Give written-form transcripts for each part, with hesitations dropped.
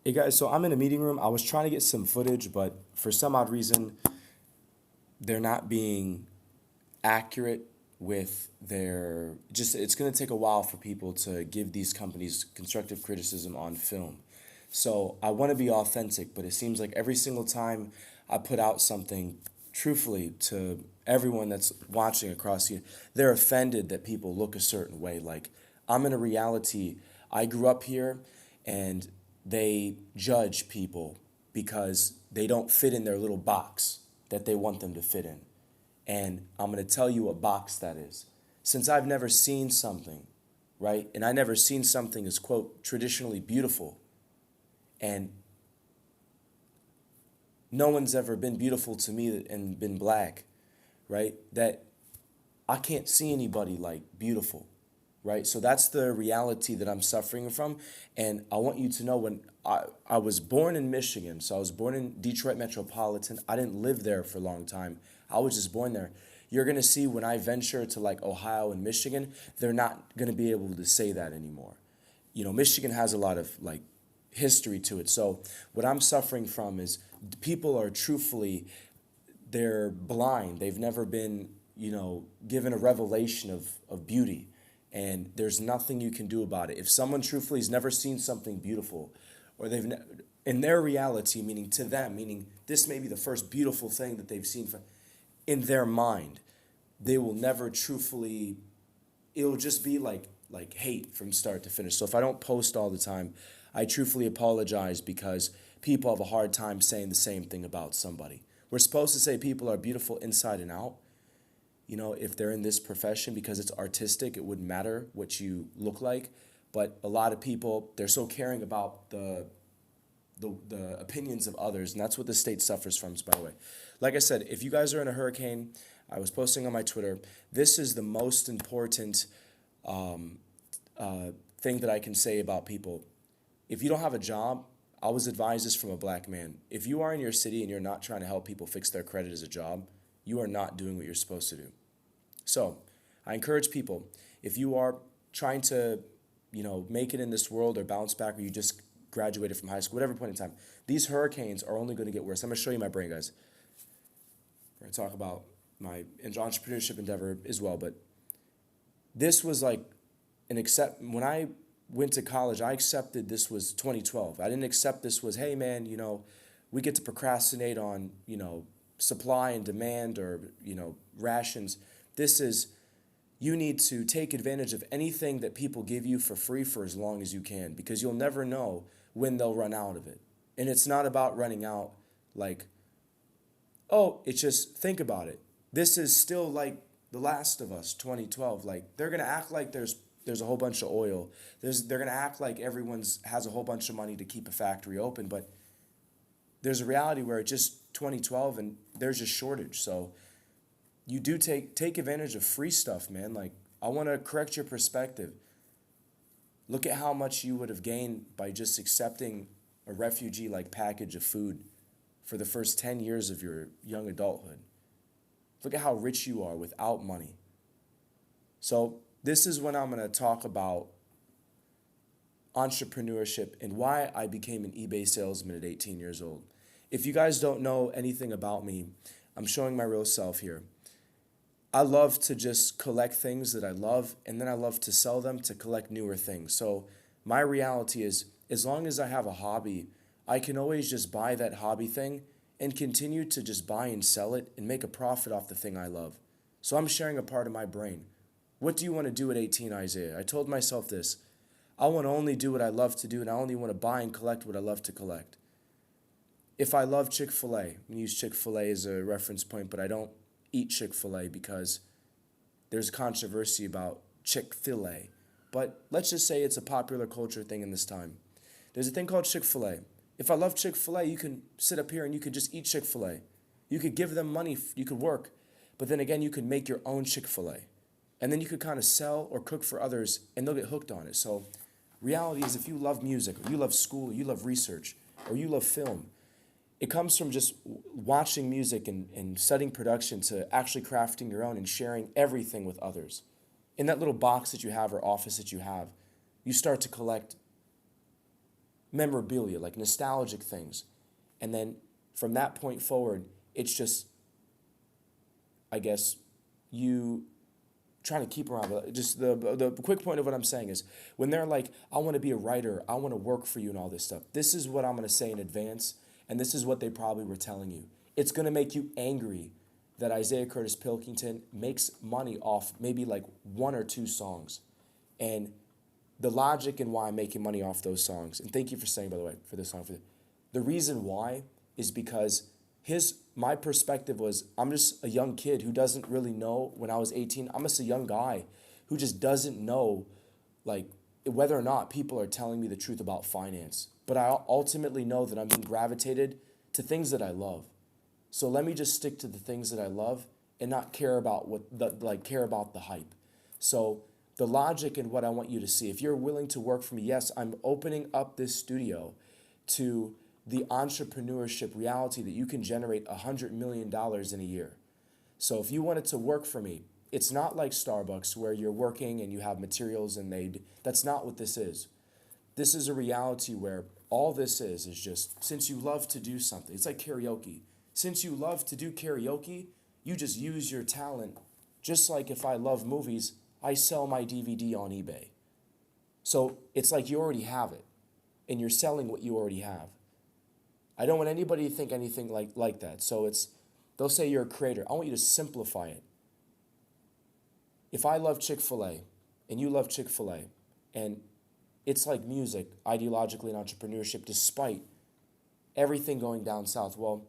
Hey guys, so I'm in a meeting room. I was trying to get some footage, but for some odd reason, they're not being accurate with their just it's going to take a while for people to give these companies constructive criticism on film. So I want to be authentic, but it seems like every single time I put out something truthfully to everyone that's watching across the, they're offended that people look a certain way. Like I'm in a reality, I grew up here and they judge people because they don't fit in their little box that they want them to fit in. And I'm going to tell you what box that is. Since I've never seen something, right? And I never seen something as, quote, traditionally beautiful. And no one's ever been beautiful to me and been black, right? That I can't see anybody like beautiful, right? So that's the reality that I'm suffering from. And I want you to know when I was born in Michigan, so I was born in Detroit Metropolitan. I didn't live there for a long time. I was just born there. You're going to see when I venture to like Ohio and Michigan, they're not going to be able to say that anymore. You know, Michigan has a lot of like history to it. So what I'm suffering from is people are truthfully, they're blind. They've never been, given a revelation of beauty. And there's nothing you can do about it. If someone truthfully has never seen something beautiful, or in their reality, meaning to them, meaning this may be the first beautiful thing that they've seen in their mind, they will never truthfully, it'll just be like hate from start to finish. So if I don't post all the time, I truthfully apologize because people have a hard time saying the same thing about somebody. We're supposed to say people are beautiful inside and out. If they're in this profession because it's artistic, it wouldn't matter what you look like. But a lot of people, they're so caring about the opinions of others, and that's what the state suffers from, by the way. Like I said, if you guys are in a hurricane, I was posting on my Twitter, this is the most important thing that I can say about people. If you don't have a job, I was advised this from a black man. If you are in your city and you're not trying to help people fix their credit as a job, you are not doing what you're supposed to do. So I encourage people, if you are trying to, make it in this world or bounce back, or you just graduated from high school, whatever point in time, these hurricanes are only going to get worse. I'm going to show you my brain, guys. We're going to talk about my entrepreneurship endeavor as well, but this was like when I went to college, I accepted this was 2012. I didn't accept this was, hey man, we get to procrastinate on, supply and demand or, rations. This is, you need to take advantage of anything that people give you for free for as long as you can, because you'll never know when they'll run out of it. And it's not about running out like, oh, it's just, think about it. This is still like The Last of Us 2012. Like, they're going to act like there's a whole bunch of oil. They're going to act like everyone's has a whole bunch of money to keep a factory open, but there's a reality where it's just 2012 and there's a shortage. So you do take advantage of free stuff, man. Like, I want to correct your perspective. Look at how much you would have gained by just accepting a refugee like package of food for the first 10 years of your young adulthood. Look at how rich you are without money. So this is when I'm going to talk about entrepreneurship and why I became an eBay salesman at 18 years old. If you guys don't know anything about me, I'm showing my real self here. I love to just collect things that I love, and then I love to sell them to collect newer things. So my reality is, as long as I have a hobby, I can always just buy that hobby thing and continue to just buy and sell it and make a profit off the thing I love. So I'm sharing a part of my brain. What do you want to do at 18, Isaiah? I told myself this. I want to only do what I love to do, and I only want to buy and collect what I love to collect. If I love Chick-fil-A, I'm going to use Chick-fil-A as a reference point, but I don't eat Chick-fil-A because there's controversy about Chick-fil-A. But let's just say it's a popular culture thing in this time. There's a thing called Chick-fil-A. If I love Chick-fil-A, you can sit up here and you could just eat Chick-fil-A. You could give them money, you could work. But then again, you could make your own Chick-fil-A. And then you could kind of sell or cook for others and they'll get hooked on it. So reality is, if you love music, or you love school, or you love research, or you love film, it comes from just watching music and studying production to actually crafting your own and sharing everything with others. In that little box that you have or office that you have, you start to collect memorabilia, like nostalgic things. And then from that point forward, it's just, I guess, you trying to keep around. But just the quick point of what I'm saying is when they're like, I want to be a writer, I want to work for you and all this stuff, this is what I'm going to say in advance. And this is what they probably were telling you. It's going to make you angry that Isaiah Curtis Pilkington makes money off maybe like one or two songs. And the logic and why I'm making money off those songs, and thank you for saying, by the way, for this song, the reason why is because my perspective was I'm just a young kid who doesn't really know. When I was 18, I'm just a young guy who just doesn't know like whether or not people are telling me the truth about finance. But I ultimately know that I'm being gravitated to things that I love. So let me just stick to the things that I love and not care about care about the hype. So the logic and what I want you to see, if you're willing to work for me, yes, I'm opening up this studio to the entrepreneurship reality that you can generate $100 million in a year. So if you wanted to work for me, it's not like Starbucks where you're working and you have materials and that's not what this is. This is a reality where all this is just, since you love to do something, it's like karaoke. Since you love to do karaoke, you just use your talent. Just like if I love movies, I sell my DVD on eBay. So it's like you already have it and you're selling what you already have. I don't want anybody to think anything like that. So they'll say you're a creator. I want you to simplify it. If I love Chick-fil-A and you love Chick-fil-A, and it's like music, ideologically, and entrepreneurship, despite everything going down south. Well,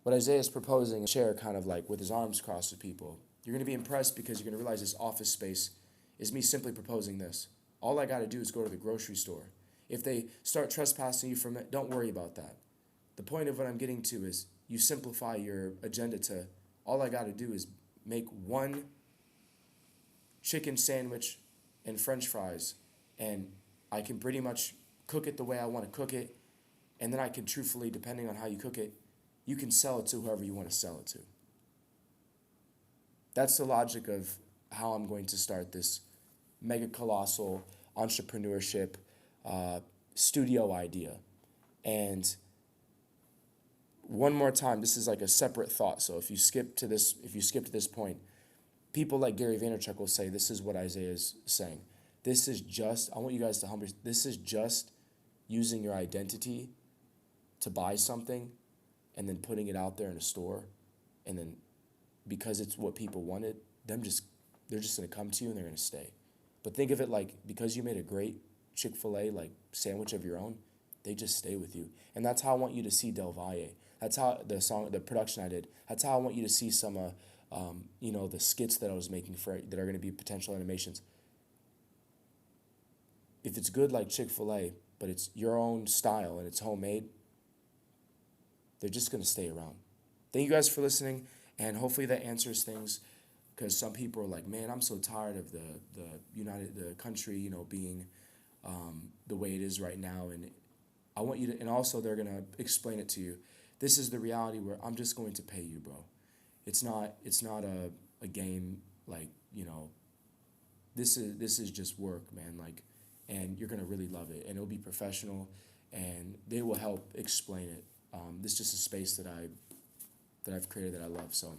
what Isaiah is proposing, share kind of like with his arms crossed with people. You're going to be impressed because you're going to realize this office space is me simply proposing this. All I got to do is go to the grocery store. If they start trespassing you from it, don't worry about that. The point of what I'm getting to is you simplify your agenda to all I got to do is make one chicken sandwich and French fries, and I can pretty much cook it the way I want to cook it, and then I can truthfully, depending on how you cook it, you can sell it to whoever you want to sell it to. That's the logic of how I'm going to start this mega colossal entrepreneurship studio idea. And one more time, this is like a separate thought. So if you skip to this point, people like Gary Vaynerchuk will say, this is what Isaiah is saying. This is just, I want you guys to humble, this is just using your identity to buy something and then putting it out there in a store. And then because it's what people wanted, they're just going to come to you and they're going to stay. But think of it like, because you made a great Chick-fil-A like sandwich of your own, they just stay with you. And that's how I want you to see Del Valle. That's how the production I did. That's how I want you to see some the skits that I was making that are going to be potential animations. If it's good like Chick-fil-A, but it's your own style and it's homemade, they're just going to stay around. Thank you guys for listening, and hopefully that answers things, because some people are like, man, I'm so tired of the country, being the way it is right now, and I want you to, and also they're going to explain it to you. This is the reality where I'm just going to pay you, bro. It's not a game, like, this is just work, man, like, and you're going to really love it, and it'll be professional, and they will help explain it. This is just a space that I've created that I love. So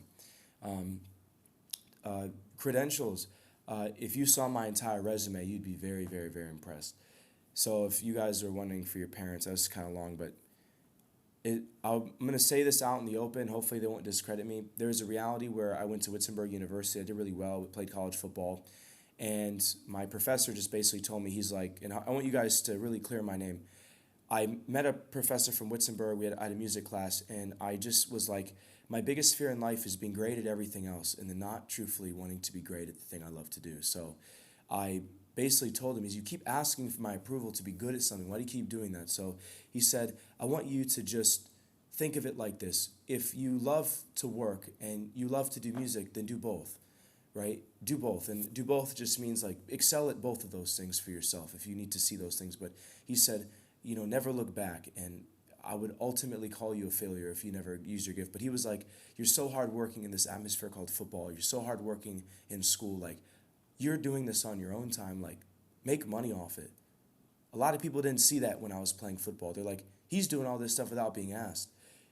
credentials, if you saw my entire resume, you'd be very, very, very impressed. So if you guys are wondering for your parents, that was kind of long, but I'm going to say this out in the open. Hopefully they won't discredit me. There's a reality where I went to Wittenberg University. I did really well. Played college football. And my professor just basically told me, he's like, and I want you guys to really clear my name. I met a professor from Wittenberg. I had a music class, and I just was like, my biggest fear in life is being great at everything else and then not truthfully wanting to be great at the thing I love to do. So I basically told him, you keep asking for my approval to be good at something. Why do you keep doing that? So he said, I want you to just think of it like this. If you love to work and you love to do music, then do both, right? Do both. And do both just means like excel at both of those things for yourself if you need to see those things. But he said, never look back, and I would ultimately call you a failure if you never use your gift. But he was like, you're so hardworking in this atmosphere called football. You're so hardworking in school. Like, you're doing this on your own time. Like, make money off it. A lot of people didn't see that when I was playing football. They're like, he's doing all this stuff without being asked.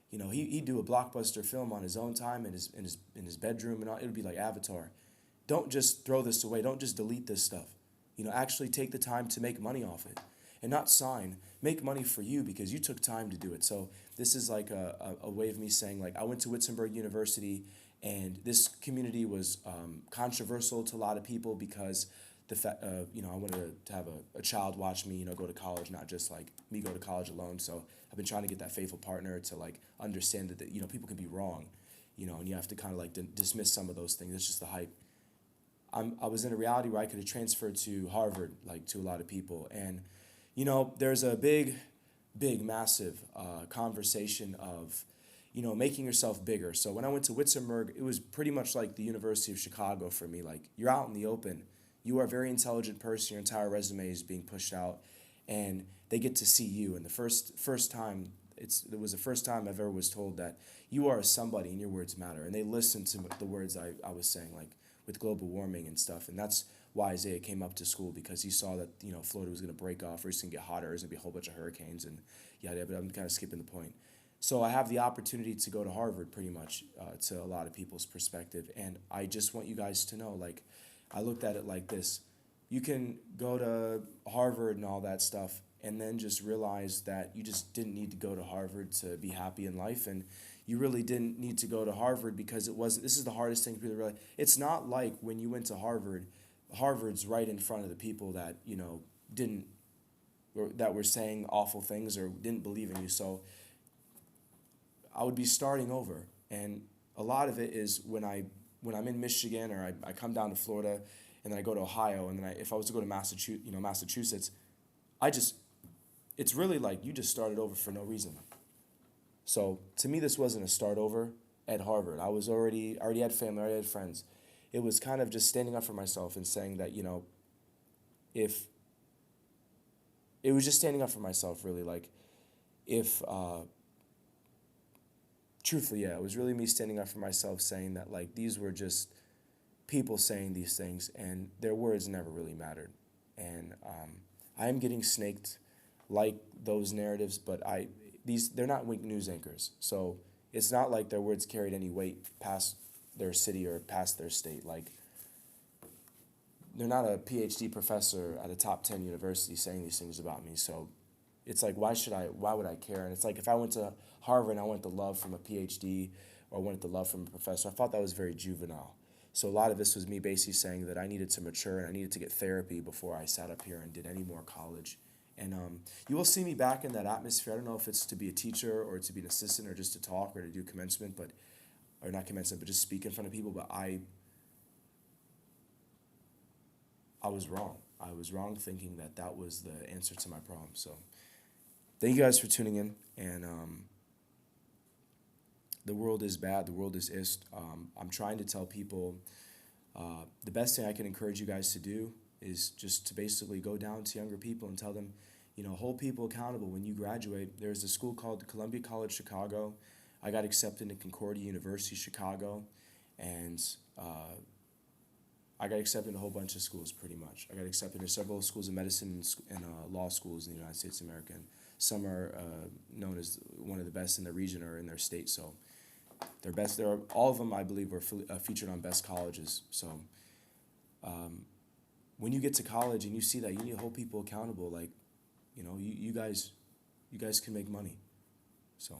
You know, he'd do a blockbuster film on his own time in his bedroom, and all. It would be like Avatar. Don't just throw this away. Don't just delete this stuff. You know, actually take the time to make money off it, and not sign. Make money for you because you took time to do it. So this is like a way of me saying, like, I went to Wittenberg University, and this community was controversial to a lot of people because I wanted to have a child watch me, go to college, not just like me go to college alone. So I've been trying to get that faithful partner to like understand that people can be wrong, and you have to kind of like dismiss some of those things. It's just the hype. I was in a reality where I could have transferred to Harvard, like to a lot of people, and there's a big, massive conversation of making yourself bigger. So when I went to Wittenberg, it was pretty much like the University of Chicago for me. Like, you're out in the open. You are a very intelligent person. Your entire resume is being pushed out, and they get to see you. And the first time, it was the first time I've ever was told that you are somebody and your words matter. And they listened to the words I was saying, like with global warming and stuff. And that's why Isaiah came up to school, because he saw that Florida was going to break off, or it's going to get hotter, there's going to be a whole bunch of hurricanes and yada. But I'm kind of skipping the point. So I have the opportunity to go to Harvard, pretty much, to a lot of people's perspective, and I just want you guys to know, like, I looked at it like this: you can go to Harvard and all that stuff, and then just realize that you just didn't need to go to Harvard to be happy in life, and you really didn't need to go to Harvard because it wasn't. This is the hardest thing for people to realize. It's not like when you went to Harvard. Harvard's right in front of the people that didn't, or that were saying awful things or didn't believe in you. So I would be starting over, and a lot of it is when I'm in Michigan, or I come down to Florida, and then I go to Ohio, and then if I was to go to Massachusetts, it's really like you just started over for no reason. So to me, this wasn't a start over at Harvard. I already had family, I already had friends. It was kind of just standing up for myself and saying that, if it was just standing up for myself, really, like, if truthfully, yeah, it was really me standing up for myself, saying that, like, these were just people saying these things, and their words never really mattered. And I am getting snaked like those narratives, but they're not weak news anchors. So it's not like their words carried any weight past their city or past their state. Like, they're not a PhD professor at a top 10 university saying these things about me. So it's like, why would I care? And it's like, if I went to Harvard and I wanted the love from a PhD, or wanted the love from a professor, I thought that was very juvenile. So a lot of this was me basically saying that I needed to mature and I needed to get therapy before I sat up here and did any more college. And you will see me back in that atmosphere. I don't know if it's to be a teacher or to be an assistant or just to talk or to do commencement, or not commencement, but just speak in front of people. But I was wrong. I was wrong thinking that was the answer to my problem. So thank you guys for tuning in. And the world is bad. The world is ist. I'm trying to tell people the best thing I can encourage you guys to do is just to basically go down to younger people and tell them, hold people accountable. When you graduate, there's a school called Columbia College Chicago. I got accepted to Concordia University Chicago, and I got accepted in a whole bunch of schools, pretty much. I got accepted in several schools of medicine and law schools in the United States of America. And some are known as one of the best in their region or in their state. So they're best. All of them, I believe, were featured on best colleges. So when you get to college and you see that, you need to hold people accountable. Like, you guys can make money. So